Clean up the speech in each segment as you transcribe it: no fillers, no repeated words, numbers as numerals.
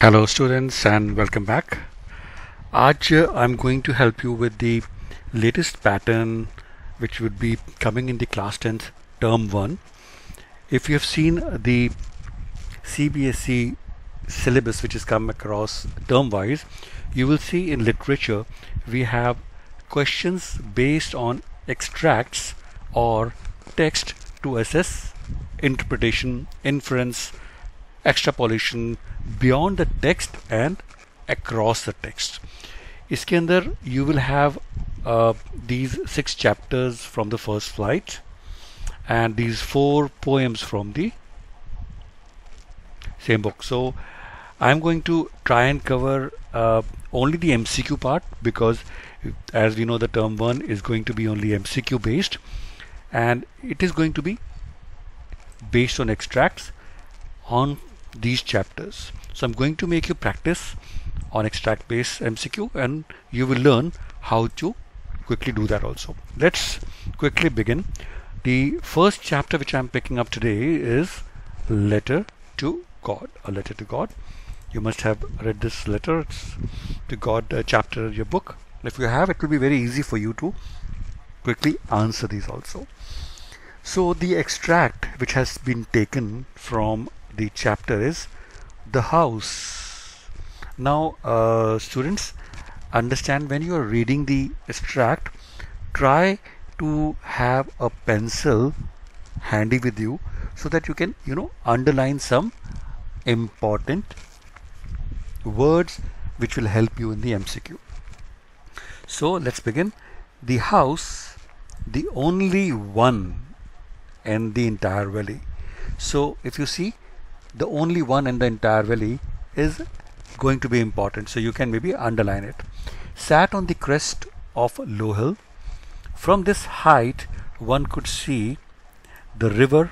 Hello students and welcome back. आज I'm going to help you with the latest pattern which would be coming in the class 10th term 1. If you have seen the CBSE syllabus which has come across term wise, you will see in literature we have questions based on extracts or text to assess interpretation, inference, extrapolation beyond the text and across the text. इसके अंदर you will have these 6 chapters from the first flight and these 4 poems from the same book. So I'm going to try and cover only the MCQ part, because as we know the term 1 is going to be only MCQ based and it is going to be based on extracts on these chapters. So I'm going to make you practice on extract based MCQ and you will learn how to quickly do that also. Let's quickly begin. The first chapter which I'm picking up today is Letter to God. A Letter to God. You must have read this letter to God chapter in your book. If you have, it will be very easy for you to quickly answer these also. So the extract which has been taken from the chapter is the house. Now students, understand, when you are reading the extract, try to have a pencil handy with you so that you can underline some important words which will help you in the MCQ. So let's begin. The house, the only one in the entire valley. So if you see, the only one in the entire valley is going to be important, so you can maybe underline it. Sat on the crest of a low hill. From this height one could see the river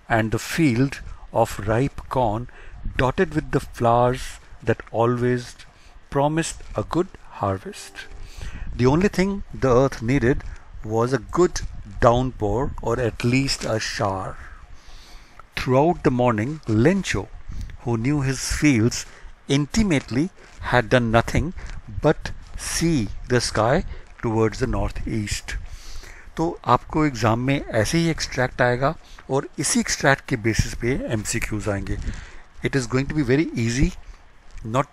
and the field of ripe corn dotted with the flowers that always promised a good harvest. The only thing the earth needed was a good downpour, or at least a shower. Throughout the morning, Lencho, who knew his fields intimately, had done nothing but see the sky towards the northeast. तो आपको exam में ऐसे ही extract आएगा और इसी extract के basis पे MCQs आएंगे. It is going to be very easy, not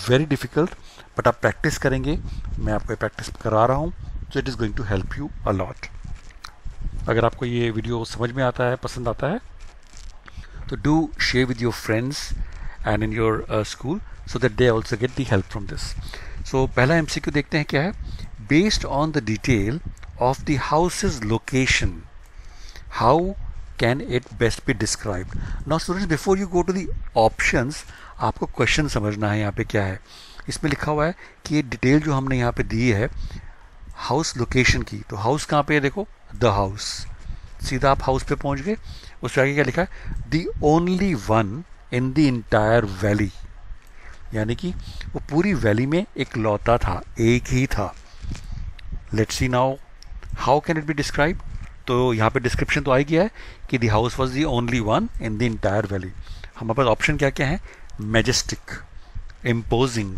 very difficult, but आप प्रैक्टिस करेंगे. मैं आपको प्रैक्टिस करा रहा हूँ, so it is going to help you a lot. अगर आपको ये वीडियो समझ में आता है, पसंद आता है, तो do share with your friends and in your school so that they also get the help from this. So पहला MCQ देखते हैं क्या है. Based on the detail of the house's location, how can it best be described? Now students, before you go to the options, आपको question समझना है. यहाँ पे क्या है, इसमें लिखा हुआ है कि ये डिटेल जो हमने यहाँ पे दी है हाउस लोकेशन की. तो हाउस कहाँ पे है, देखो, द हाउस. सीधा आप हाउस पे पहुँच गए. उसके आगे क्या लिखा है, the only one in the entire valley, यानी कि वो पूरी वैली में एक लौता था, एक ही था. Let's see now how can it be describe. तो यहाँ पे डिस्क्रिप्शन तो आ ही गया है कि the house was the only one in the entire valley. हमारे पास ऑप्शन क्या क्या है, मैजेस्टिक, इम्पोजिंग,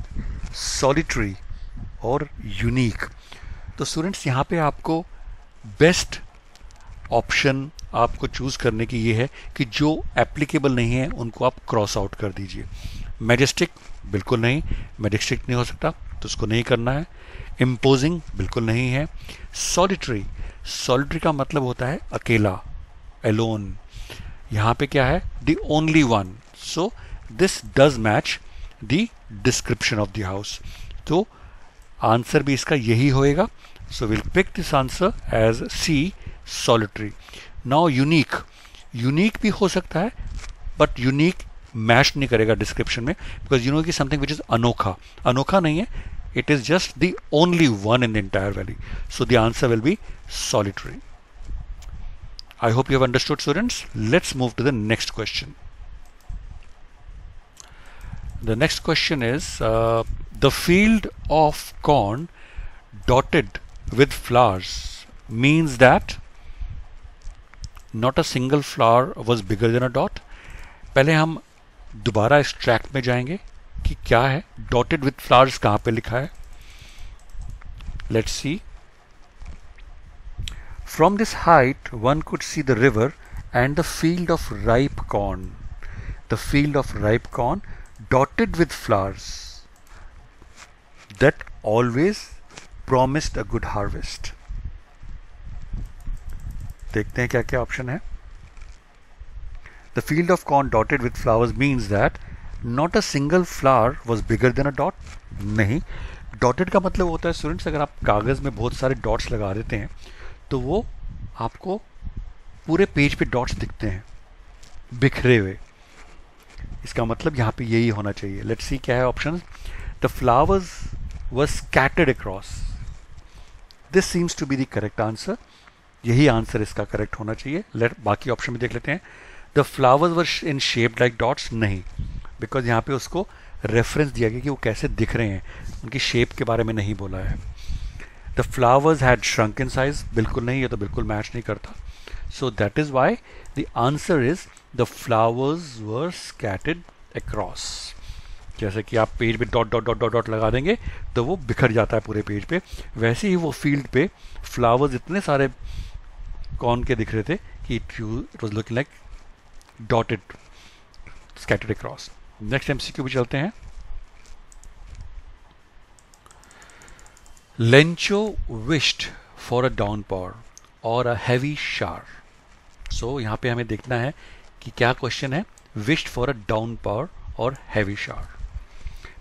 सॉलिटरी और यूनिक. तो स्टूडेंट्स, यहाँ पे आपको बेस्ट ऑप्शन आपको चूज़ करने की ये है कि जो एप्लीकेबल नहीं है उनको आप क्रॉस आउट कर दीजिए. मैजेस्टिक बिल्कुल नहीं, मैजेस्टिक नहीं हो सकता, तो उसको नहीं करना है. इम्पोजिंग बिल्कुल नहीं है. सॉलिटरी, सॉलिटरी का मतलब होता है अकेला, एलोन. यहाँ पे क्या है, the only one. So this does match the description of the house. तो आंसर भी इसका यही होएगा. So will pick this answer as C, solitary. Now unique, unique भी हो सकता है बट यूनिक मैच नहीं करेगा डिस्क्रिप्शन में, because unique is something which is अनोखा. अनोखा नहीं है, it is just the only one in the entire valley. So the answer will be solitary. I hope you have understood, students. Let's move to the next question. The next question is the field of corn dotted with flowers means that not a single flower was bigger than a dot. पहले हम दोबारा इस track में जाएंगे कि क्या है dotted with flowers कहाँ पे लिखा है। Let's see. From this height one could see the river and the field of ripe corn, the field of ripe corn dotted with flowers that always promised a good harvest। देखते हैं क्या क्या option है। The field of corn dotted with flowers means that not a single flower was bigger than a dot। नहीं, dotted का मतलब होता है स्टूडेंट्स, अगर आप कागज में बहुत सारे डॉट्स लगा देते हैं तो वो आपको पूरे पेज पे डॉट्स दिखते हैं बिखरे हुए। इसका मतलब यहाँ पे यही होना चाहिए। लेट्स सी क्या है option. The flowers were scattered across, this seems to be the correct answer. यही आंसर इसका करेक्ट होना चाहिए। बाकी ऑप्शन में देख लेते हैं। The flowers were in shape like dots, नहीं, बिकॉज यहाँ पे उसको रेफरेंस दिया गया कि वो कैसे दिख रहे हैं, उनकी शेप के बारे में नहीं बोला है। The flowers had shrunk in size, बिल्कुल नहीं, ये तो बिल्कुल मैच नहीं करता। So that is why the answer is the flowers were scattered across. जैसे कि आप पेज पे dot dot dot dot dot लगा देंगे तो वो बिखर जाता है पूरे पेज पे, वैसे ही वो फील्ड पे फ्लावर्स इतने सारे कॉर्न के दिख रहे थे कि it was looking like dotted scattered across. Next MCQ पे चलते हैं। लेंचो विश्ड फॉर अ डाउनपॉर और अ हैवी शावर। सो यहाँ पे हमें देखना है कि क्या क्वेश्चन है। विश्ड फॉर अ डाउनपॉर और heavy shower.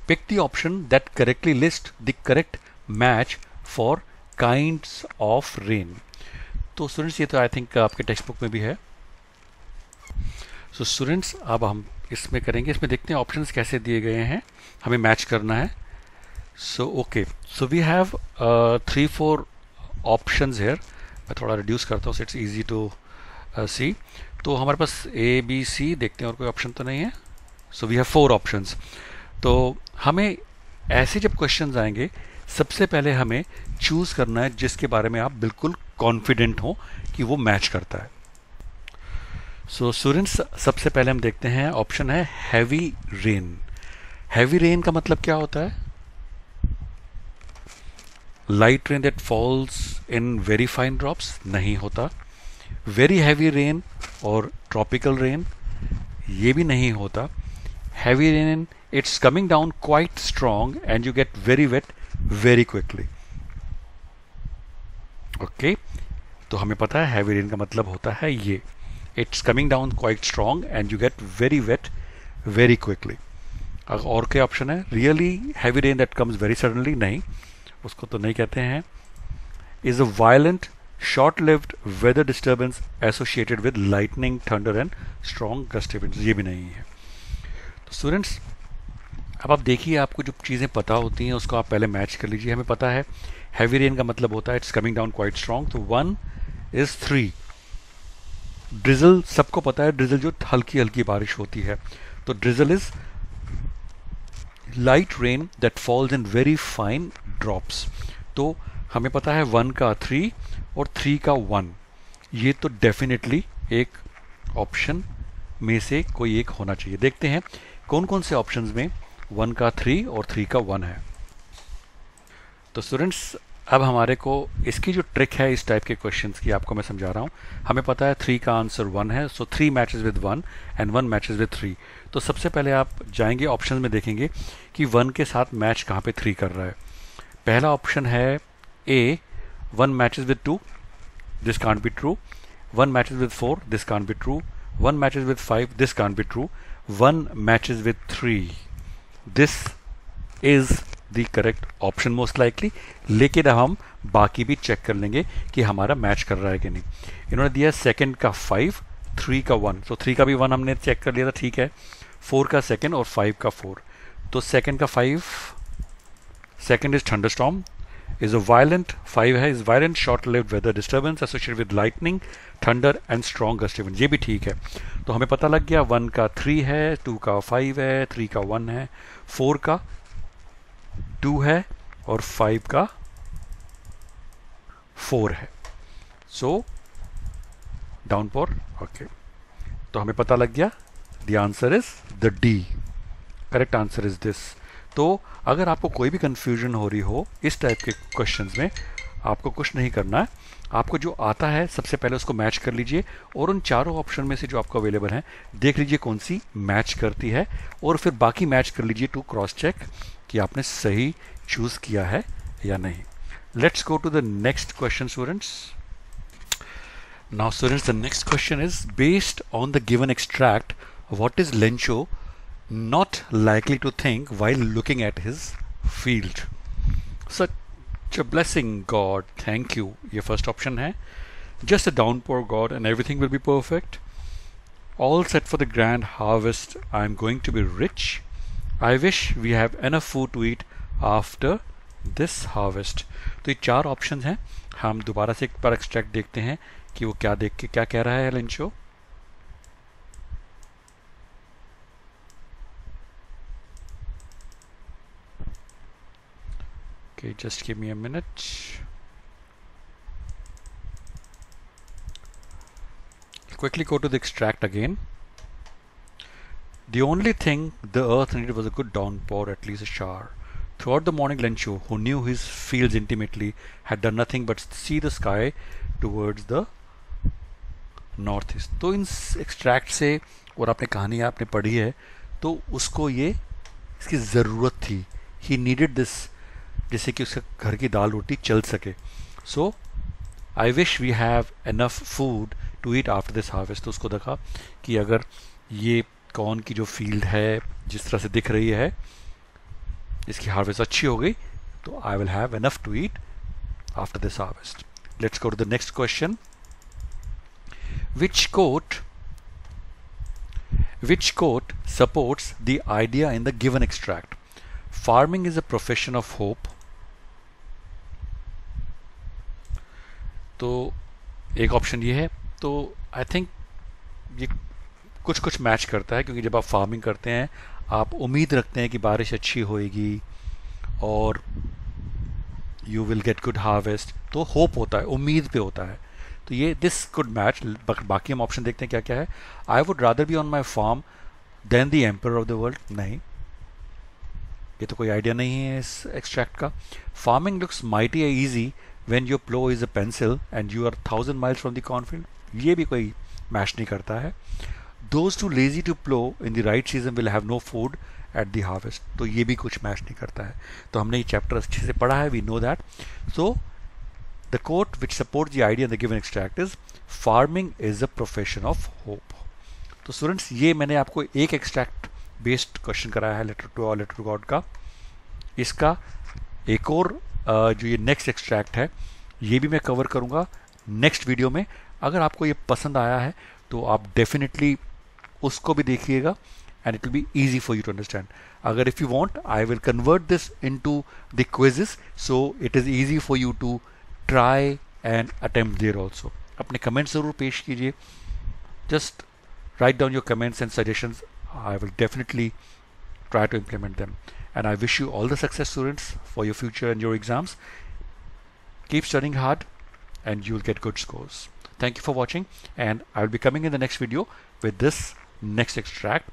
Pick the option that correctly lists the correct match for kinds of rain। तो स्टूडेंट्स ये तो आई थिंक आपके टेक्स्ट बुक में भी है। सो स्टूडेंट्स अब हम इसमें करेंगे, इसमें देखते हैं ऑप्शंस कैसे दिए गए हैं, हमें मैच करना है। So okay, so we have 3-4 options here. मैं थोड़ा रिड्यूस करता हूँ, इट्स इजी टू सी। तो हमारे पास ए बी सी, देखते हैं और कोई ऑप्शन तो नहीं है। So we have 4 options. तो हमें ऐसे जब क्वेश्चंस आएंगे सबसे पहले हमें चूज करना है जिसके बारे में आप बिल्कुल कॉन्फिडेंट हो कि वो मैच करता है। सो स्टूडेंट्स सबसे पहले हम देखते हैं, ऑप्शन है हैवी रेन। हैवी रेन का मतलब क्या होता है? Light rain that falls in very fine drops, नहीं होता। वेरी हैवी रेन और ट्रॉपिकल रेन, ये भी नहीं होता। Heavy rain it's coming down quite strong and you get very wet very quickly। Okay, तो हमें पता है हैवी रेन का मतलब होता है ये, it's coming down quite strong and you get very wet very quickly। और क्या ऑप्शन है? Really heavy rain that comes very suddenly, नहीं, उसको तो नहीं कहते हैं। Is a violent short lived weather disturbance associated with lightning thunder and strong gust events, ये भी नहीं है। तो स्टूडेंट्स अब आप देखिए, आपको जो चीज़ें पता होती हैं उसको आप पहले मैच कर लीजिए। हमें पता है हैवी रेन का मतलब होता है it's coming down quite strong, तो 1 इज 3। ड्रिजल सबको पता है, ड्रिजल जो हल्की हल्की बारिश होती है, तो drizzle is light rain that falls in very fine drops. तो हमें पता है 1 का 3 और 3 का 1, ये तो डेफिनेटली एक ऑप्शन में से कोई एक होना चाहिए। देखते हैं कौन कौन से ऑप्शंस में 1 का 3 और 3 का 1 है। तो स्टूडेंट्स अब हमारे को इसकी जो ट्रिक है इस टाइप के क्वेश्चंस की, आपको मैं समझा रहा हूँ। हमें पता है 3 का आंसर 1 है, सो 3 matches with 1 and 1 matches with 3। तो सबसे पहले आप जाएंगे ऑप्शन में, देखेंगे कि 1 के साथ मैच कहाँ पे 3 कर रहा है। पहला ऑप्शन है ए, 1 matches with 2, this can't be true. 1 matches with 4, this can't be true. 1 matches with 5, this can't be true. 1 matches with 3, this is the correct option most likely. लेकिन अब हम बाकी भी चेक कर लेंगे कि हमारा मैच कर रहा है कि नहीं। इन्होंने दिया सेकंड का 5, 3 का 1, तो 3 का भी 1 हमने चेक कर लिया था, ठीक है। 4 का सेकंड और 5 का 4, तो सेकंड का 5, second is thunderstorm, is a violent, 5 है, is violent short lived weather disturbance associated with lightning thunder and strong gust event, ये भी ठीक है। तो हमें पता लग गया 1 का 3 है, 2 का 5 है, 3 का 1 है, 4 का 2 है और 5 का 4 है। सो डाउनपोर, ओके, तो हमें पता लग गया the answer is the D, correct answer is this. तो अगर आपको कोई भी कंफ्यूजन हो रही हो इस टाइप के क्वेश्चंस में, आपको कुछ नहीं करना है, आपको जो आता है सबसे पहले उसको मैच कर लीजिए और उन चारों ऑप्शन में से जो आपको अवेलेबल हैं देख लीजिए कौन सी मैच करती है, और फिर बाकी मैच कर लीजिए टू क्रॉस चेक कि आपने सही चूज किया है या नहीं. Let's go to the next question students. Now students, the next question is, based on the given extract, what is Lencho not likely to think while looking at his field? Such a blessing, God, thank you. ये first option है. Just a downpour, God, and everything will be perfect. All set for the grand harvest. I'm going to be rich. I wish we have enough food to eat after this harvest. तो ये चार option हैं. हम दोबारा से एक बार extract देखते हैं कि वो क्या देख के क्या कह रहा है Lencho. Okay, just give me a minute. Quickly go to the extract again. The only thing the earth needed was a good downpour, at least a shower. Throughout the morning, Lencho, who knew his fields intimately, had done nothing but see the sky towards the north east. तो इन extract से, और आपने कहानी आपने पढ़ी है, तो उसको ये इसकी ज़रूरत थी. ही नीडेड दिस, जैसे कि उसका घर की दाल रोटी चल सके. So I wish we have enough food to eat after this harvest. तो उसको देखा कि अगर ये कॉर्न की जो फील्ड है जिस तरह से दिख रही है, इसकी हार्वेस्ट अच्छी हो गई, तो I will have enough to eat after this harvest. Let's go to the next question. Which quote supports the idea in the given extract? Farming is a profession of hope. तो एक option ये है. तो I think ये कुछ match करता है, क्योंकि जब आप फार्मिंग करते हैं आप उम्मीद रखते हैं कि बारिश अच्छी होएगी और you will get good harvest. तो होप होता है, उम्मीद पे होता है. तो ये दिस कुड मैच. बाकी हम ऑप्शन देखते हैं क्या क्या है. I would rather be on my farm than the emperor of the world. नहीं, ये तो कोई आइडिया नहीं है इस एक्सट्रैक्ट का. Farming looks mighty easy when your plough is a pencil and you are 1000 miles from the cornfield. ये भी कोई मैच नहीं करता है. Those too lazy to plough in the right season will have no food at the harvest. तो ये भी कुछ मैच नहीं करता है. तो हमने ये चैप्टर अच्छे से पढ़ा है, we know that. So the quote which supports the idea in the given extract is farming is a profession of hope. तो स्टूडेंट्स, ये मैंने आपको एक एक्सट्रैक्ट बेस्ड क्वेश्चन कराया है लेटर टू गॉड का. इसका एक और जो ये नेक्स्ट एक्सट्रैक्ट है ये भी मैं कवर करूंगा नेक्स्ट वीडियो में. अगर आपको ये पसंद आया है तो आप डेफिनेटली उसको भी देखिएगा and it will be easy for you to understand. अगर if you want, I will convert this into the quizzes so it is easy for you to try and attempt there also. अपने comments ज़रूर पेश कीजिए. Just write down your comments and suggestions. I will definitely try to implement them. And I wish you all the success, students, for your future and your exams. Keep studying hard and you will get good scores. Thank you for watching, and I will be coming in the next video with this next extract.